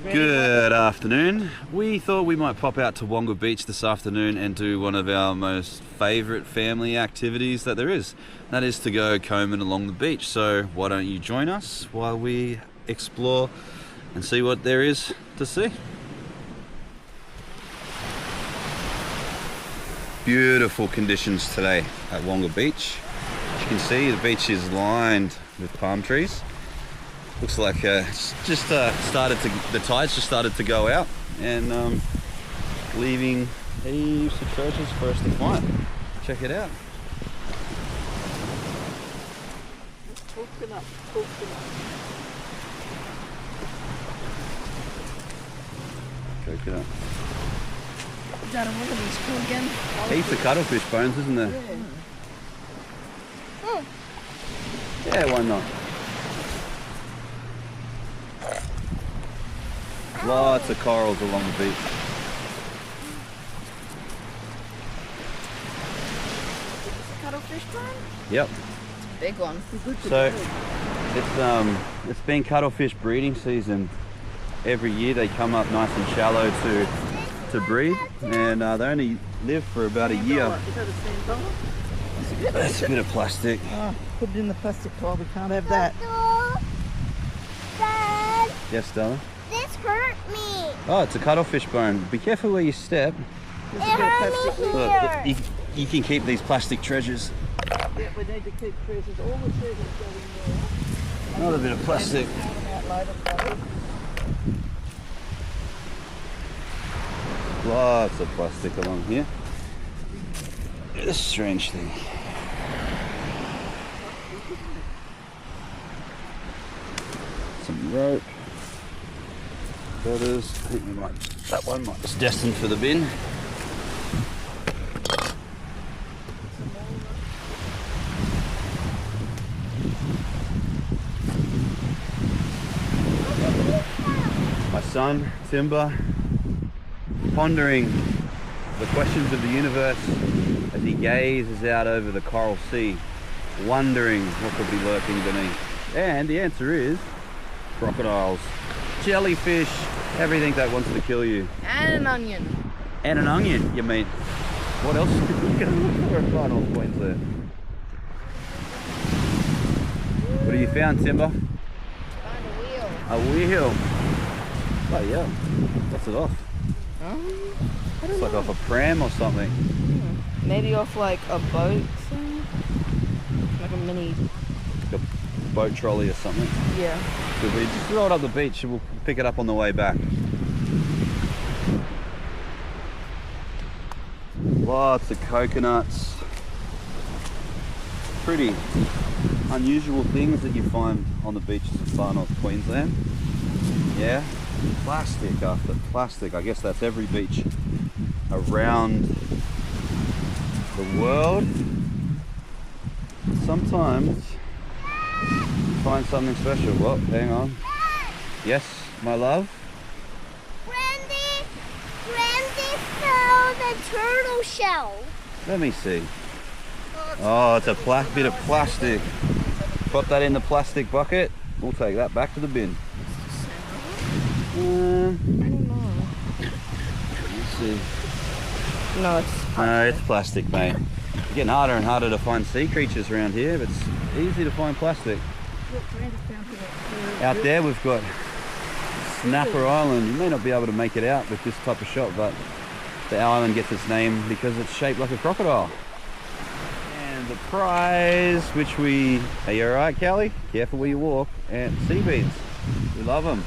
Good afternoon. We thought we might pop out to Wonga Beach this afternoon and do one of our most favourite family activities that there is. That is to go combing along the beach. So why don't you join us while we explore and see what there is to see. Beautiful conditions today at Wonga Beach. As you can see, the beach is lined with palm trees. Looks like the tides just started to go out and leaving heaps of treasures for us to find. Check it out. Coconut. Is that a Wonga Beach called again? Heaps of cuttlefish bones, isn't there? Yeah. Yeah, why not? Lots of corals along the beach. Is this a cuttlefish pond? Yep. It's a big one. So it's been cuttlefish breeding season. Every year they come up nice and shallow to breed, and they only live for about a year. Is that a sand dollar? That's a bit of plastic. Oh, put it in the plastic pile. We can't have that. Dad, Yes, darling. this hurt me. Oh, it's a cuttlefish bone. Be careful where you step. There's It a bit of hurt plastic me left. here. You can keep these plastic treasures. Yeah, we need to keep treasures. All the treasures go in there. Another bit of plastic. Throw them out later, probably. Lots of plastic along here. This strange thing. Some rope. Feathers. I think that one might be destined for the bin. My son, Timber, pondering the questions of the universe as he gazes out over the coral sea, wondering what could be lurking beneath. And the answer is crocodiles, jellyfish, everything that wants to kill you. And an onion. And an onion, you mean. What else could you look for at Far North Queensland? What have you found, Timber? Find a wheel. A wheel. Oh yeah, what's it off? I It's don't like know. off a pram or something. Maybe off like a boat thing? Like a mini... Like a boat trolley or something. Yeah. If we just throw it up the beach and we'll pick it up on the way back. Lots of coconuts. Pretty unusual things that you find on the beaches of Far North Queensland. Yeah, plastic after plastic. I guess that's every beach around the world. Sometimes you find something special. Well, hang on. Yes, my love? Randy found a turtle shell. Let me see. Oh, it's a bit of plastic. Put that in the plastic bucket. We'll take that back to the bin. I don't know. Let's see. No, it's... No, it's plastic, mate. It's getting harder and harder to find sea creatures around here, but it's easy to find plastic. Look, Randy found it. Out there we've got Snapper Island. You may not be able to make it out with this type of shot, but the island gets its name because it's shaped like a crocodile. And the prize, which we... Are you alright, Callie? Careful where you walk. And sea beans. We love them.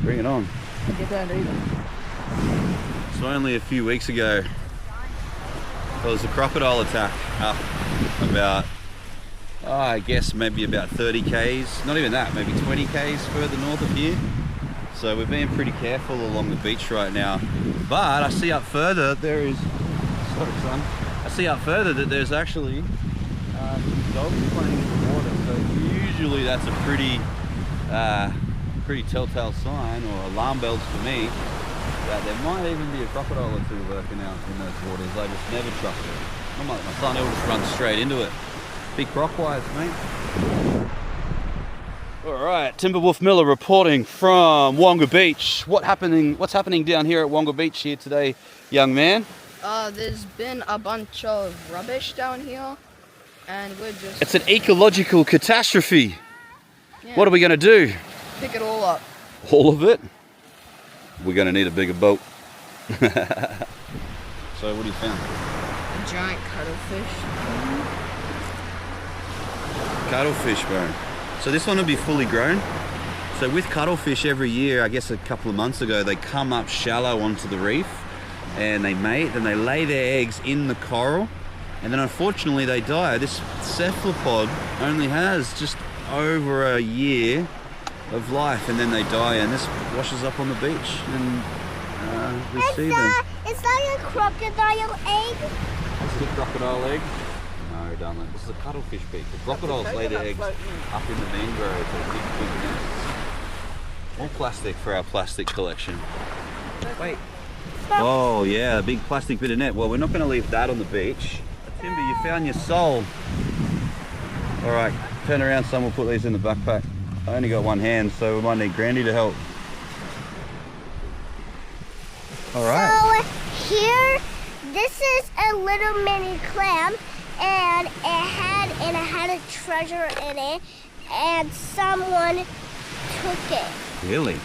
Bring it on. You don't eat them. So only a few weeks ago, there was a crocodile attack up about, I guess maybe about 30 k's, not even that, maybe 20 k's further north of here. So we're being pretty careful along the beach right now. But I see up further there is, sorry son, I see up further that there's actually dogs playing in the water. So usually that's a pretty telltale sign, or alarm bells for me, that there might even be a crocodile or two lurking out in those waters. I just never trust it. I'm like my son, he'll just run straight into it. Big croc wise, mate. All right, Timberwolf Miller reporting from Wonga Beach. What's happening down here at Wonga Beach here today, young man? There's been a bunch of rubbish down here, and we're just... It's an ecological catastrophe. Yeah, What are we going to do? pick it all up. All of it? We're going to need a bigger boat. So what have you found? A giant cuttlefish. Cuttlefish bone. So this one will be fully grown. So with cuttlefish every year, I guess a couple of months ago, they come up shallow onto the reef and they mate, then they lay their eggs in the coral, and then unfortunately they die. This cephalopod only has just over a year of life, and then they die, and this washes up on the beach, and we see them. Is that a crocodile egg? Is it a crocodile egg? No, darling. This is a cuttlefish beak. The crocodiles lay their eggs up in the mangroves. Big nests. More plastic for our plastic collection. Wait. Oh yeah, a big plastic bit of net. Well, we're not going to leave that on the beach. Timber, you found your soul. All right, turn around, son. We'll put these in the backpack. I only got one hand, so we might need Grandy to help. All right. So here, this is a little mini clam, and it had a treasure in it, and someone took it. Really?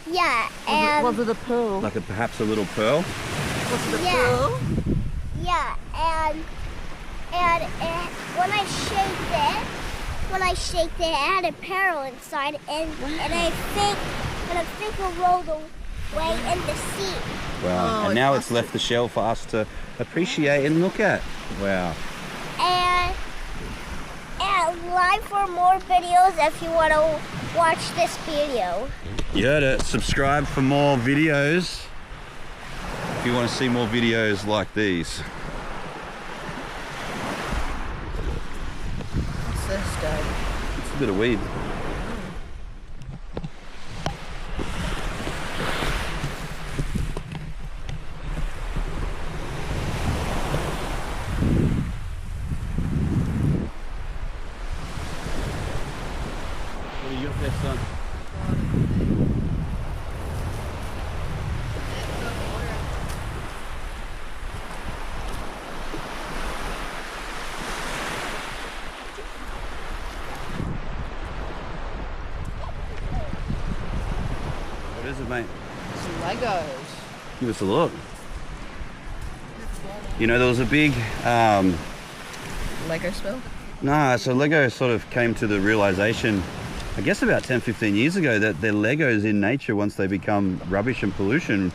Yeah, and Was it a pearl? Like perhaps a little pearl? Was it a yeah. pearl? Yeah, and when I shaked it, it had a pearl inside, and I think it rolled away in the sea. Wow. And now it's left the shell for us to appreciate and look at. Wow. And like for more videos if you want to watch this video. You heard it. Subscribe for more videos if you want to see more videos like these. What's this, Dad? It's a bit of weed. What do you got there, son? What is it, mate? Some Legos. Give us a look. You know, there was a big Lego spill? nah, so Lego sort of came to the realization, I guess about 10-15 years ago, that their Legos in nature, once they become rubbish and pollution,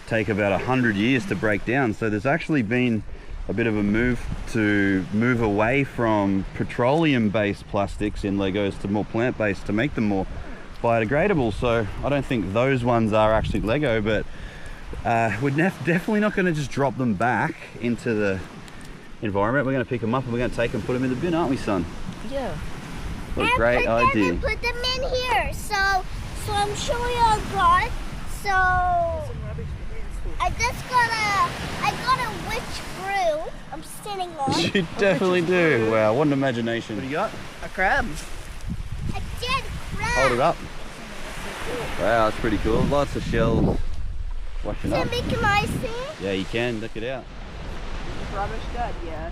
take about 100 years to break down. So there's actually been a bit of a move away from petroleum-based plastics in Legos to more plant-based to make them more biodegradable. So I don't think those ones are actually Lego, but we're definitely not going to just drop them back into the environment. We're going to pick them up and we're going to take them, put them in the bin, aren't we, son? Yeah. What a great idea. And put them in here. So I'm showing you a God. So I got a witch brew. I'm sitting on. You definitely do. Wow, what an imagination. What do you got? A crab. A dead crab. Hold it up. Wow, that's pretty cool. Lots of shells washing up. Timmy, can I see it? Yeah, you can. Look it out. Rubbish, Dad, yeah.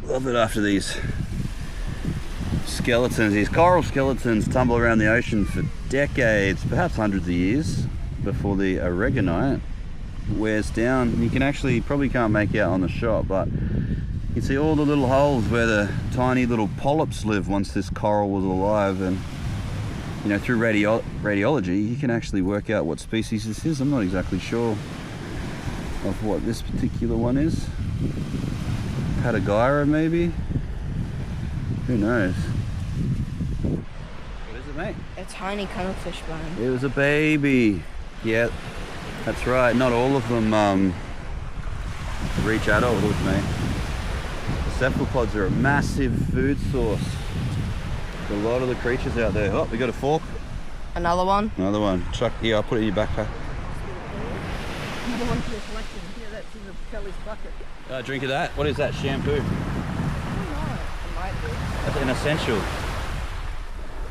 Love it after these skeletons, these coral skeletons tumble around the ocean for decades, perhaps hundreds of years, before the aragonite wears down. You can actually, probably can't make out on the shot, but you can see all the little holes where the tiny little polyps live once this coral was alive. And you know, through radiology, you can actually work out what species this is. I'm not exactly sure of what this particular one is. Patagyra, maybe? Who knows? What is it, mate? A tiny cuttlefish bone. It was a baby. Yeah, that's right. Not all of them reach adulthood, mate. The cephalopods are a massive food source. A lot of the creatures out there. Oh, we got a fork. Another one. Another one. Chuck, here, I'll put it in your backpack. Another one for reflection. Yeah, that's in the Kelly's bucket. Drink of that. What is that? Shampoo. It might be. That's an essential.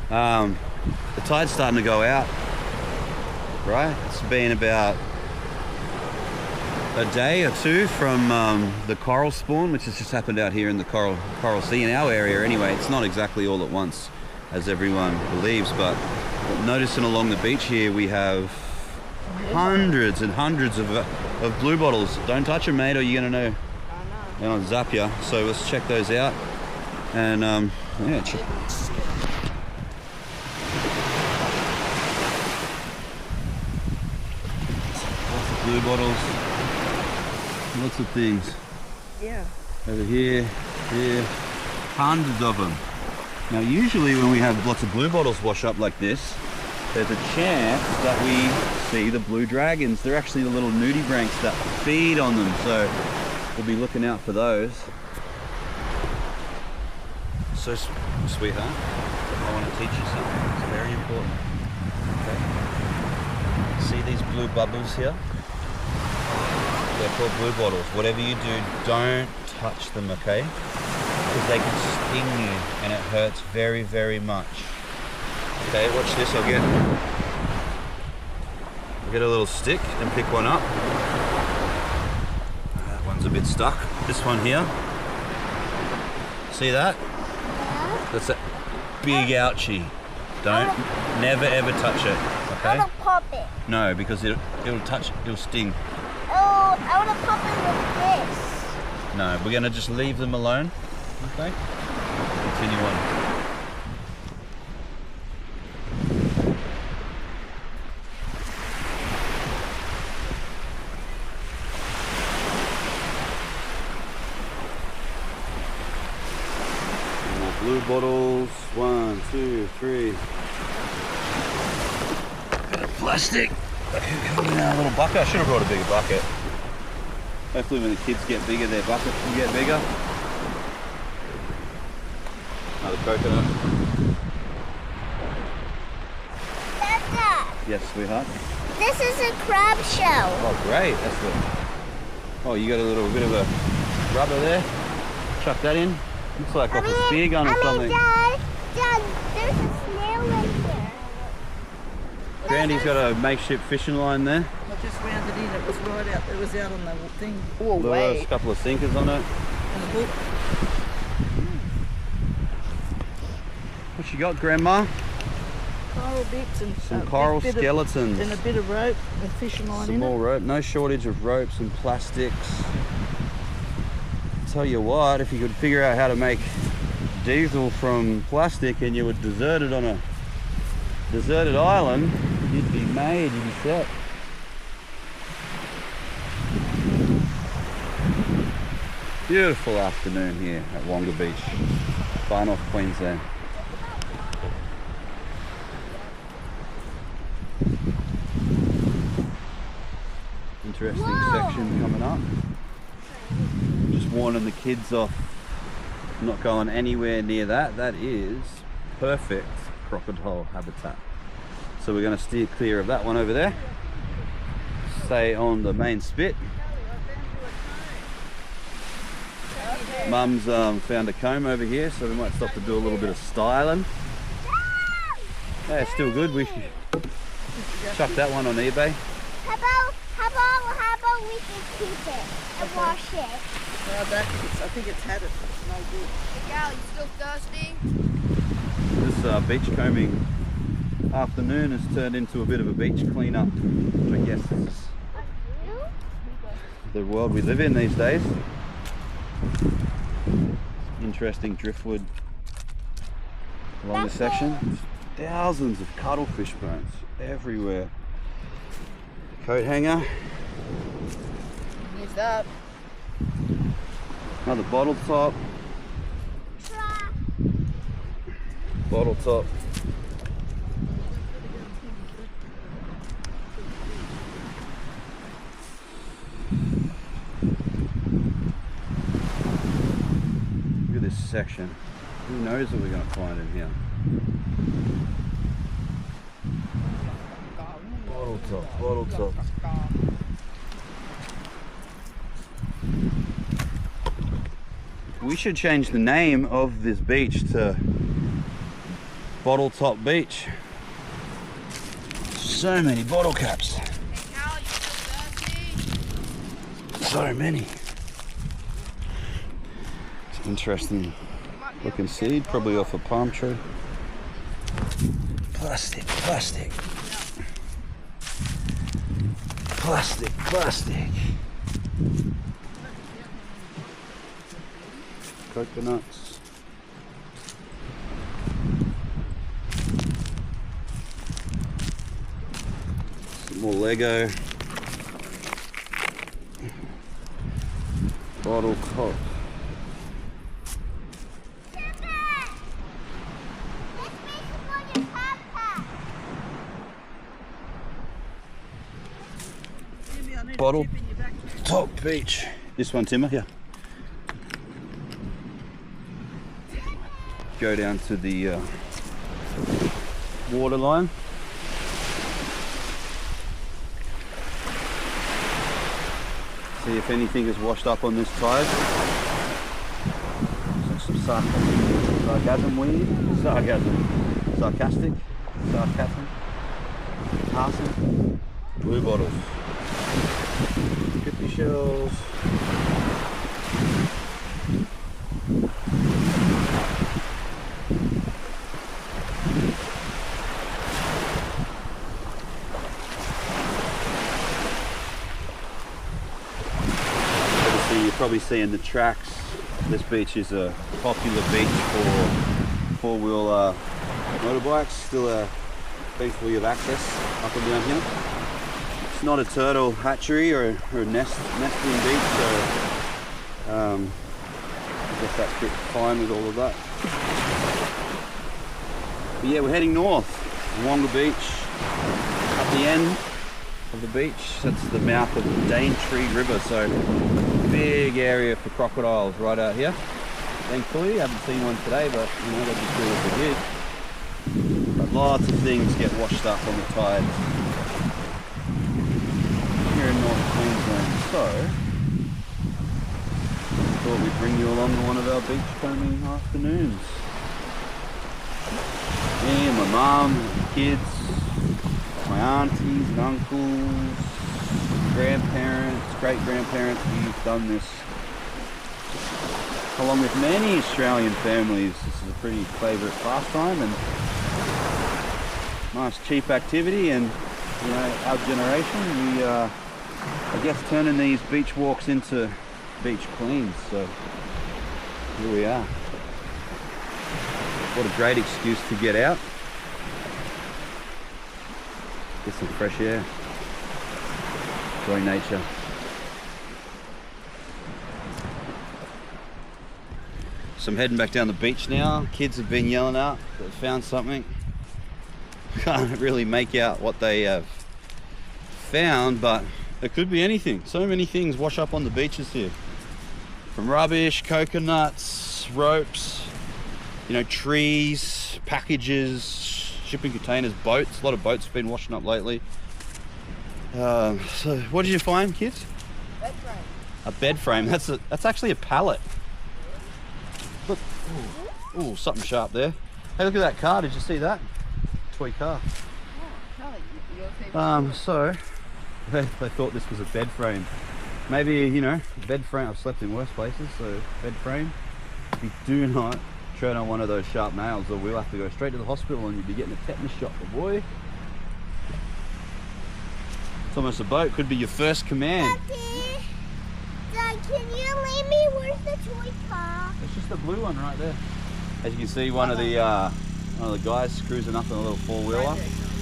The tide's starting to go out. Right? It's been about a day or two from the coral spawn, which has just happened out here in the coral sea in our area anyway. It's not exactly all at once, as everyone believes, but noticing along the beach here we have hundreds and hundreds of blue bottles. Don't touch them, mate, or you're gonna know. I And I'll zap you. So let's check those out. And yeah, check. Lots of blue bottles. Lots of things. Yeah. Over here, here, hundreds of them. Now usually when we have lots of blue bottles wash up like this, there's a chance that we see the blue dragons. They're actually the little nudibranchs that feed on them, so we'll be looking out for those. So sweetheart, I want to teach you something. It's very important. Okay? See these blue bubbles here? They're called blue bottles. Whatever you do, don't touch them, okay? Because they can sting you and it hurts very, very much. Okay, watch this. I'll get a little stick and pick one up. That one's a bit stuck. This one here. See that? Yeah. That's a big ouchie. Never ever touch it. Okay? I want to pop it. No, because it'll sting. Oh, I want to pop it with this. No, we're gonna just leave them alone. Okay? Continue on. More blue bottles. 1, 2, 3. Bit of plastic. In our little bucket. I should have brought a bigger bucket. Hopefully when the kids get bigger, their buckets will get bigger. Another coconut. Dada, Yes, sweetheart. this is a crab shell. Oh, great. That's good. Oh, you got a little bit of a rubber there. Chuck that in. Looks like off a spear gun or something. Dad, there's a snail in here. Grandy's got a makeshift fishing line there. I just rounded in. It was right out. It was out on the thing. Oh, There's a wait. couple of sinkers on it. On the hook. What you got, Grandma? Coral bits and Some a coral bit skeletons. and a bit of rope and fishing line Some in more it. rope. No shortage of ropes and plastics. Tell you what, if you could figure out how to make diesel from plastic and you were deserted on a deserted island, you'd be made, you'd be set. Beautiful afternoon here at Wonga Beach, Far North Queensland. Interesting section coming up. Just warning the kids off not going anywhere near that. That is perfect crocodile habitat. So we're going to steer clear of that one over there. Stay on the main spit. Mum's found a comb over here, so we might stop to do a little bit of styling. Yeah, it's still good. We should chuck that one on eBay. How about we can keep it and wash it? I think it's had it. It's no good. Hey, Gal, you still thirsty? This beachcombing afternoon has turned into a bit of a beach cleanup. I guess this is the world we live in these days. Interesting driftwood along this section. Thousands of cuttlefish bones everywhere. Coat hanger. Use that. Another bottle top. Bottle top. Look at this section. Who knows what we're going to find in here? Bottle top, bottle top. We should change the name of this beach to Bottle Top Beach. So many bottle caps. So many. It's an interesting looking seed, probably off a palm tree. Plastic, plastic. Plastic, plastic. Coconuts. Some more Lego. Bottle top. Bottle Top Beach. This one, Timmer, here. Go down to the water line. See if anything is washed up on this tide. So some sarcasm weed. Sarcastic. Passing. Blue bottles. 50 shells. Obviously you're probably seeing the tracks. This beach is a popular beach for four-wheel motorbikes. Still a beach where you have access up and down here. It's not a turtle hatchery or a nesting beach, so I guess that's fine with all of that. But yeah, we're heading north, Wonga Beach. At the end of the beach, that's the mouth of the Daintree River, so big area for crocodiles right out here. Thankfully, I haven't seen one today, but you know, that'd be cool if we did. But lots of things get washed up on the tide here in North Queensland, so I thought we'd bring you along to one of our beachcombing afternoons. Me and my mum, my kids, my aunties and uncles, grandparents, great-grandparents. We've done this along with many Australian families. This is a pretty favourite pastime and nice cheap activity, and you know, our generation, we I guess turning these beach walks into beach cleans, so here we are. What a great excuse to get out, get some fresh air, enjoy nature. So I'm heading back down the beach now. Kids have been yelling out that they found something. Can't really make out what they have found, but it could be anything. So many things wash up on the beaches here. From rubbish, coconuts, ropes, you know, trees, packages, shipping containers, boats. A lot of boats have been washing up lately. So what did you find, kids? Bed frame. A bed frame. That's actually a pallet. Look. Ooh, something sharp there. Hey, look at that car. Did you see that? Toy car. So they thought this was a bed frame. Maybe, you know, bed frame. I've slept in worse places, so bed frame. You do not tread on one of those sharp nails, or we'll have to go straight to the hospital and you'll be getting a tetanus shot, boy. It's almost a boat. Could be your first command. Daddy, Dad, can you leave me? Where's the toy car? It's just the blue one right there. As you can see, one of the guys cruising up on a little four-wheeler.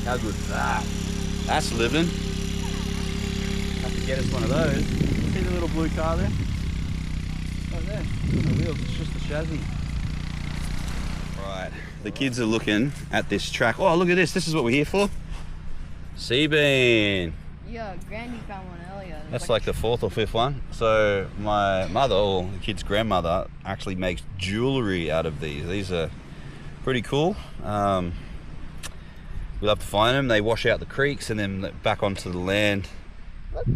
How good is that? That's living. Have to get us one of those. See the little blue car there? Right there. On the wheels, it's just the chassis. Right, the kids are looking at this track. Oh, look at this. This is what we're here for. Sea bean. Yeah, Granny found one earlier. That's like the fourth or fifth one. So my mother, or the kid's grandmother, actually makes jewellery out of these. These are Pretty cool. We'll have to find them. They wash out the creeks and then back onto the land. Look.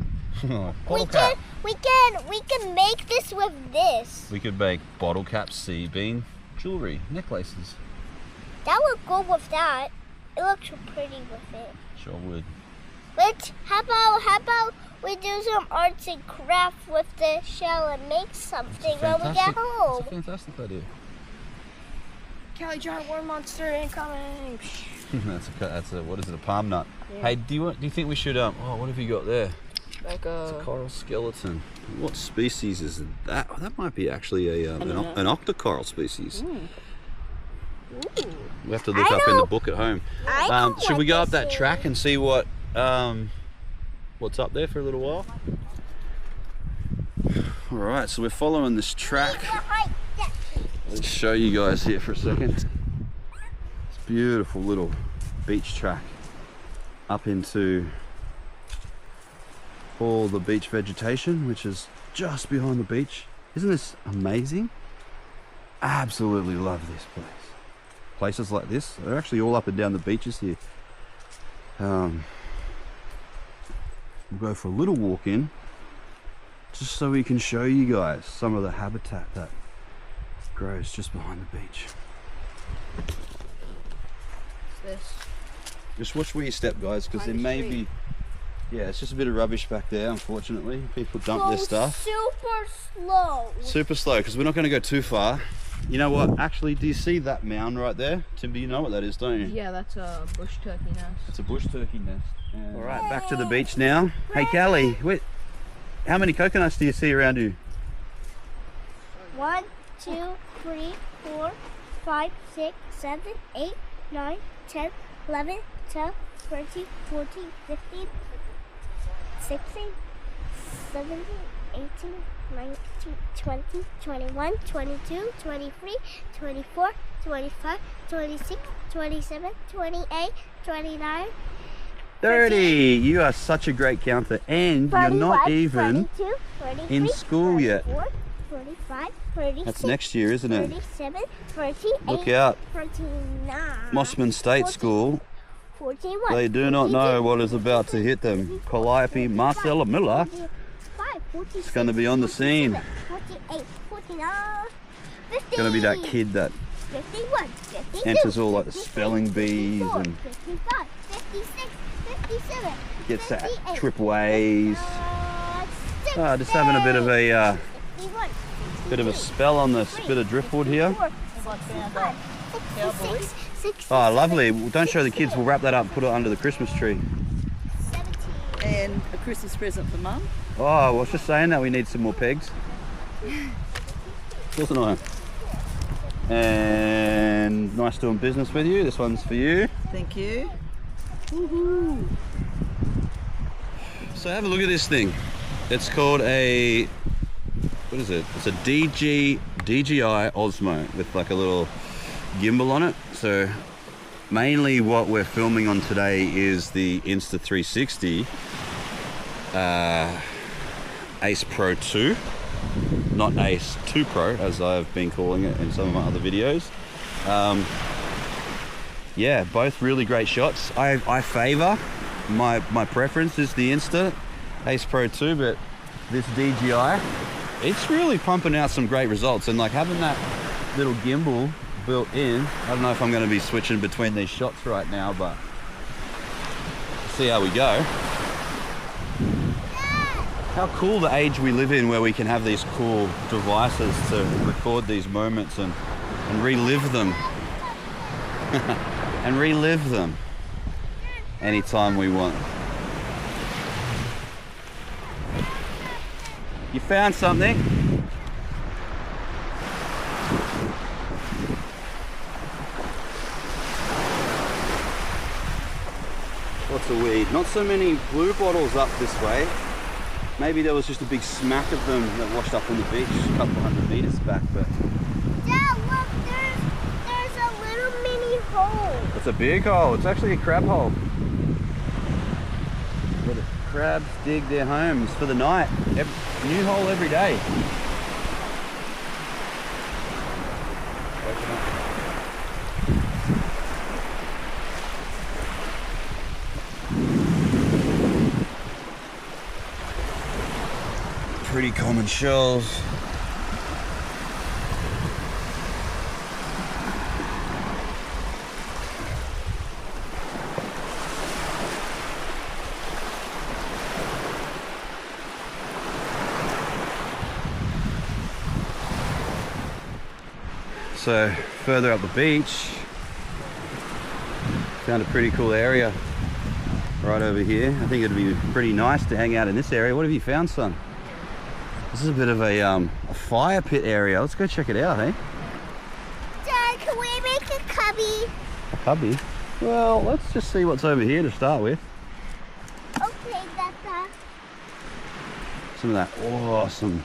Bottle cap. We can make this with this. We could make bottle caps, sea bean, jewelry, necklaces. That would go with that. It looks pretty with it. Sure would. But how about we do some arts and crafts with the shell and make something when we get home? That's a fantastic idea. Kelly, giant worm monster incoming. that's a what is it? A palm nut. Yeah. Hey, do you think we should Oh, what have you got there? Like It's a coral skeleton. What species is that? Oh, that might be actually an octocoral species. We have to look up in the book at home. Should we go up that track and see what's up there for a little while? All right, so we're following this track. Let's show you guys here for a second. It's a beautiful little beach track up into all the beach vegetation, which is just behind the beach. Isn't this amazing? Absolutely love this place. Places like this, they're actually all up and down the beaches here. We'll go for a little walk in, just so we can show you guys some of the habitat that grows just behind the beach. What's this? Just watch where you step, guys, because there may be, yeah, it's just a bit of rubbish back there, unfortunately. People dump their stuff. Super slow. Super slow, because we're not going to go too far. You know what? Actually, do you see that mound right there? Timber, you know what that is, don't you? Yeah, that's a bush turkey nest. It's a bush turkey nest. All right, back to the beach now. Hey, Callie, wait, how many coconuts do you see around you? 1, 2, 3, 4, 5, 6, 7, 8, 9, 10, 11, 12, 13, 14, 15, 16, 17, 18, 19, 20, 21, 22, 23, 24, 25, 26, 27, 28, 29, 30. You are such a great counter, and you're not even 42, 43, in school yet. 44, 45, 36, That's next year, isn't it? 37, 38, Look out. 39, Mossman State 40, School. 41, They do not know what is about to hit them. Calliope Marcella Miller is going to be on the scene. 48, 49, 50, Going to be that kid that 51, 52, enters all like the spelling bees 54, and 55, 56, 57, gets that 58, tripways. 60, Just having a bit of a 61, spell on this bit of driftwood here. 65, 66, 67, Oh, lovely. Well, don't show the kids. We'll wrap that up and put it under the Christmas tree. 17. And a Christmas present for Mum. Oh, I was just saying that we need some more pegs. Wasn't I? And nice doing business with you. This one's for you. Thank you. Woohoo! So have a look at this thing. It's called a, what is it? It's a DJI Osmo with like a little gimbal on it. So mainly what we're filming on today is the Insta360 Ace Pro 2, not Ace 2 Pro as I've been calling it in some of my other videos. Yeah, both really great shots. I favor, my preference is the Insta Ace Pro 2, but this DJI, it's really pumping out some great results, and like having that little gimbal built in, I don't know if I'm going to be switching between these shots right now, but see how we go. How cool the age we live in where we can have these cool devices to record these moments and relive them. And relive them anytime we want. You found something? Lots of weed. Not so many blue bottles up this way. Maybe there was just a big smack of them that washed up on the beach a couple hundred meters back, but... Dad, look, there's a little mini hole. It's a big hole. It's actually a crab hole. Where the crabs dig their homes for the night. New hole every day. pretty common shells. So further up the beach, found a pretty cool area right over here. I think it'd be pretty nice to hang out in this area. What have you found, son? This is a bit of a fire pit area. Let's go check it out, eh? Dad, can we make a cubby? A cubby? Well, let's just see what's over here to start with. Okay, Dada. Some of that awesome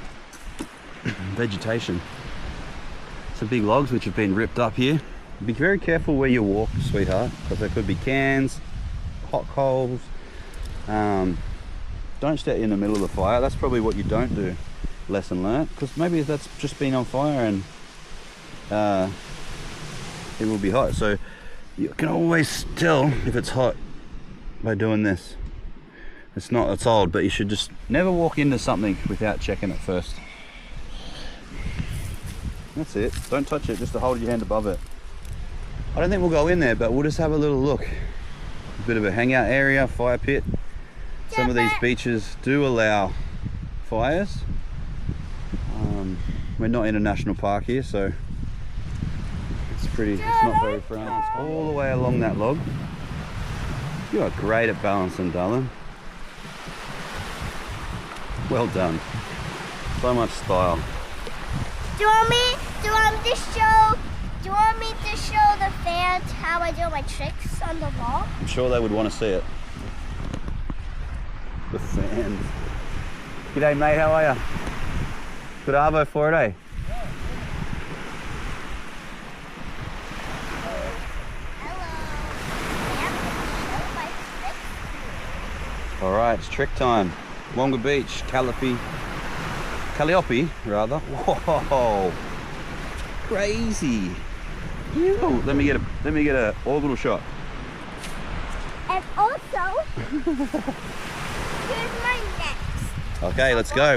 vegetation. Some big logs which have been ripped up here. Be very careful where you walk, sweetheart, because there could be cans, hot coals. Don't stay in the middle of the fire. That's probably what you don't do. Lesson learnt, because maybe that's just been on fire and it will be hot. So you can always tell if it's hot by doing this. It's old, but you should just never walk into something without checking it first. That's it. Don't touch it, just to hold your hand above it. I don't think we'll go in there, but we'll just have a little look. A bit of a hangout area, fire pit. Some of these beaches do allow fires. We're not in a national park here, so it's not very friendly. All the way along that log. You are great at balancing, darling. Well done. So much style. Do you want me to show the fans how I do my tricks on the wall? I'm sure they would want to see it. The fans. G'day mate, how are you? Good arvo for it, eh? Hello. Alright, it's trick time. Wonga Beach, Calliope rather. Whoa! Crazy! Ew. Let me get a orbital shot. And also, here's my next. Okay, let's go.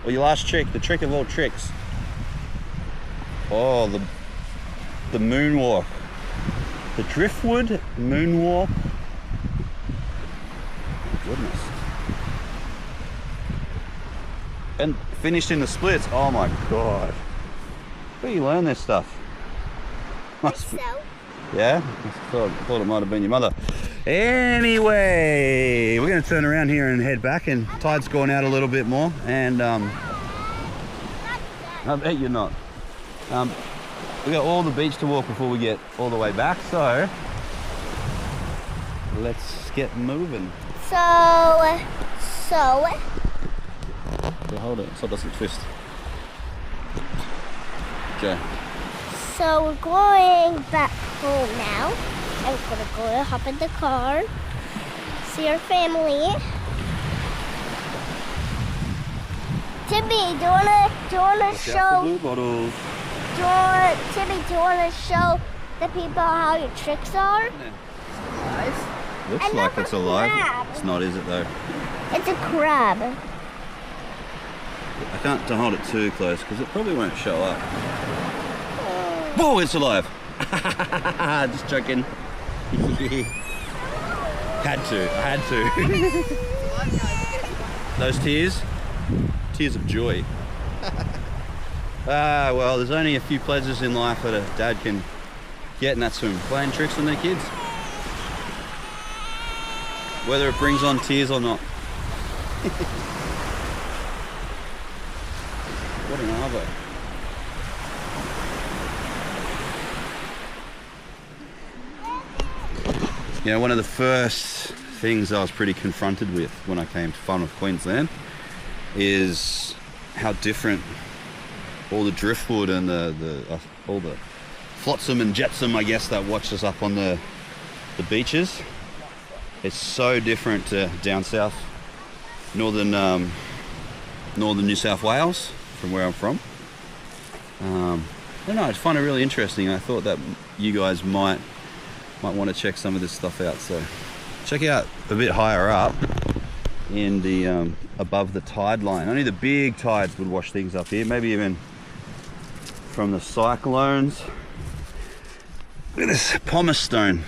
Your last trick, the trick of all tricks. Oh, the moonwalk. The driftwood moonwalk. Goodness. And finished in the splits. Oh my god. Where you learn this stuff? So. Yeah? I thought it might have been your mother. Anyway, we're going to turn around here and head back, and tide's gone out a little bit more, and I bet you're not. We got all the beach to walk before we get all the way back, so let's get moving. So Hold it so it doesn't twist. Okay. So we're going back home now. I'm gonna go hop in the car, see our family. Timmy, do you wanna show? Blue bottles. Timmy, do you wanna show the people how your tricks are? Looks And like that's it's a alive. crab. It's not, is it though? It's a crab. I can't hold it too close because it probably won't show up. Whoa, it's alive! Just joking. I had to. Those tears of joy. Well, there's only a few pleasures in life that a dad can get, and that's from playing tricks on their kids. Whether it brings on tears or not. What an arvo. You know, one of the first things I was pretty confronted with when I came to Far North Queensland is how different all the driftwood and all the flotsam and jetsam, I guess, that watches up on the beaches. It's so different to down south, northern New South Wales, from where I'm from. I don't know, I find it really interesting. I thought that you guys might want to check some of this stuff out. So check out a bit higher up in the above the tide line. Only the big tides would wash things up here, maybe even from the cyclones. Look at this pumice stone.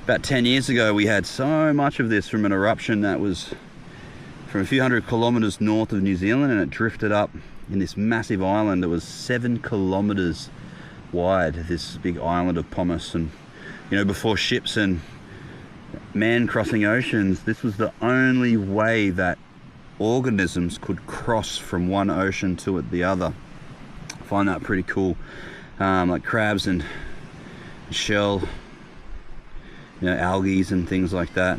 About 10 years ago we had so much of this from an eruption that was from a few hundred kilometers north of New Zealand, and it drifted up in this massive island that was 7 kilometers wide, this big island of pumice. And you know, before ships and man crossing oceans, this was the only way that organisms could cross from one ocean to the other. I find that pretty cool. Like crabs and shell, you know, algae and things like that.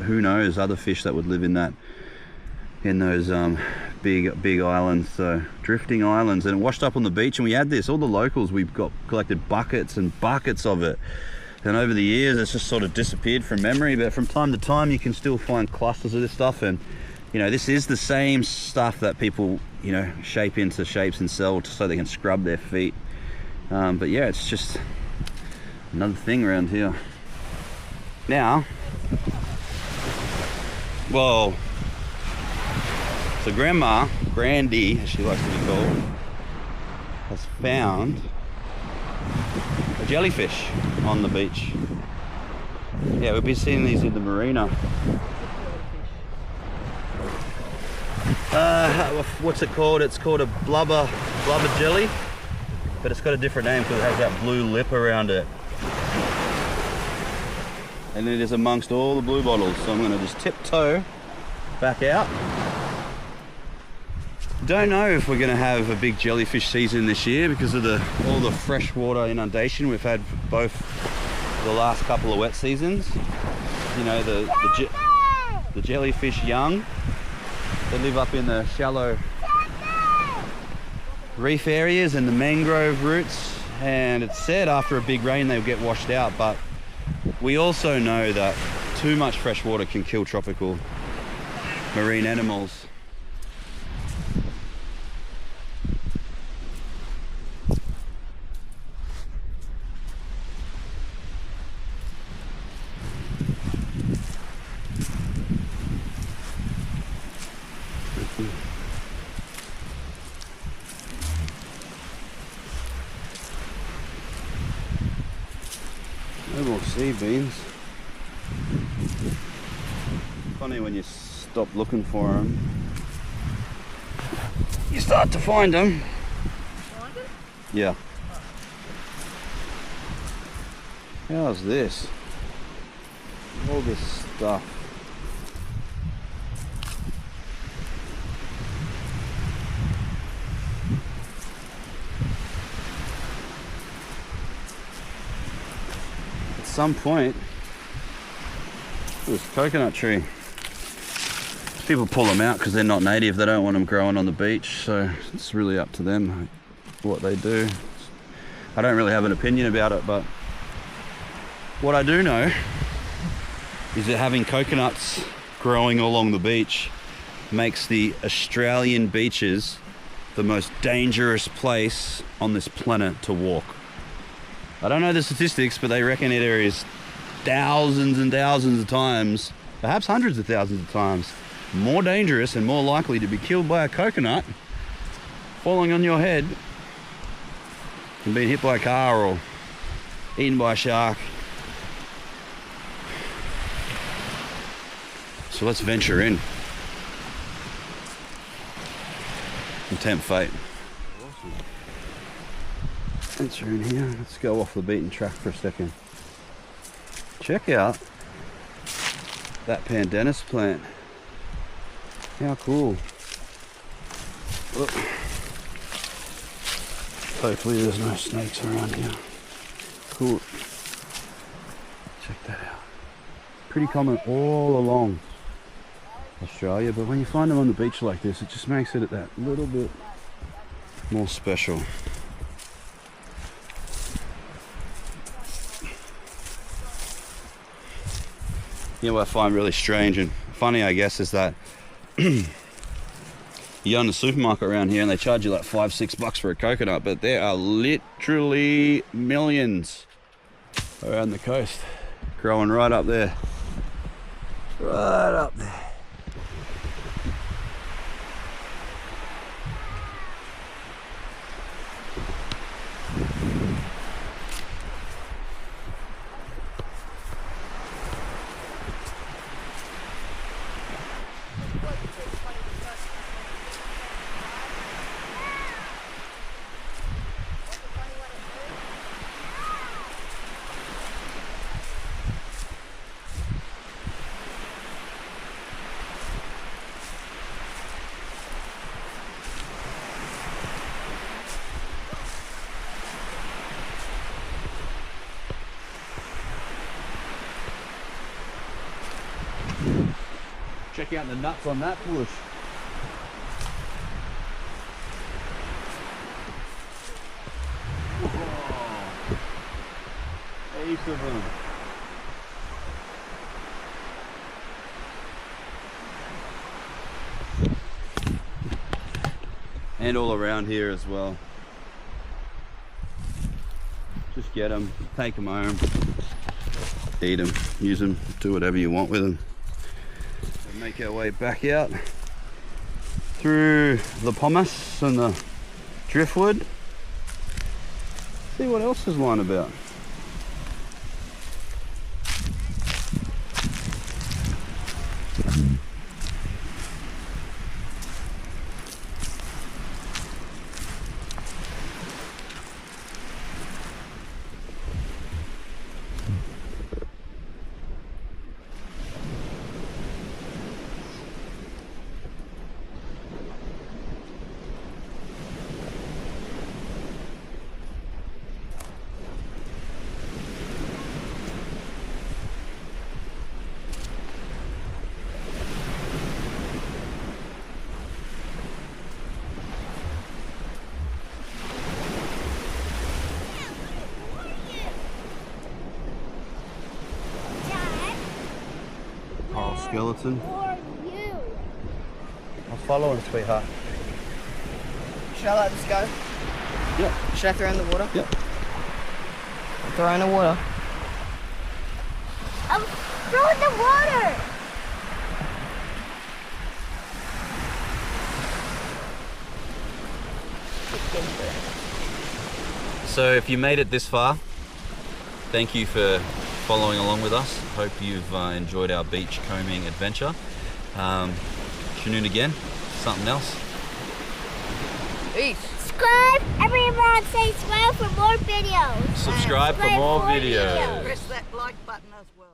Who knows, other fish that would live in that, in those big islands. So drifting islands, and it washed up on the beach, and we had this, all the locals, we've got collected buckets and buckets of it, and over the years it's just sort of disappeared from memory, but from time to time you can still find clusters of this stuff. And you know, this is the same stuff that people, you know, shape into shapes and sell so they can scrub their feet. But yeah, it's just another thing around here. Now, well, so Grandma, Grandy, as she likes to be called, has found a jellyfish on the beach. Yeah, we've been seeing these in the marina. What's it called? It's called a blubber jelly, but it's got a different name because it has that blue lip around it. And it is amongst all the blue bottles, so I'm going to just tiptoe back out. Don't know if we're going to have a big jellyfish season this year because of all the freshwater inundation we've had both the last couple of wet seasons. You know, the jellyfish young, they live up in the shallow reef areas and the mangrove roots, and it's said after a big rain they'll get washed out, but we also know that too much fresh water can kill tropical marine animals. No more sea beans. Funny when you stop looking for them, you start to find them. Find it? Yeah. How's this? All this stuff. At some point, this coconut tree. People pull them out because they're not native. They don't want them growing on the beach, so it's really up to them what they do. I don't really have an opinion about it, but what I do know is that having coconuts growing along the beach makes the Australian beaches the most dangerous place on this planet to walk. I don't know the statistics, but they reckon it is thousands and thousands of times, perhaps hundreds of thousands of times, more dangerous and more likely to be killed by a coconut falling on your head than being hit by a car or eaten by a shark. So let's venture in and tempt fate. Venture in here. Let's go off the beaten track for a second. Check out that pandanus plant. How cool. Look. Hopefully there's no snakes around here. Cool. Check that out. Pretty common all along Australia, but when you find them on the beach like this, it just makes it that little bit more special. You know what I find really strange and funny, I guess, is that you go in the supermarket around here and they charge you like $5-6 for a coconut, but there are literally millions around the coast growing right up there. Right up there. check out the nuts on that bush. Whoa. Heaps of them. And all around here as well. Just get them, take them home, eat them, use them, do whatever you want with them. We make our way back out through the pumice and the driftwood. See what else is lying about. Skeleton. Or you. I'll follow him, sweetheart. Should I let this go? Yep. Should I throw in the water? Yep. Throw in the water. Throw in the water. So if you made it this far, thank you for following along with us. Hope you've enjoyed our beach combing adventure. Tune in again, something else. Peace. Subscribe. Everyone say subscribe for more videos. Subscribe for more videos. Press that like button as well.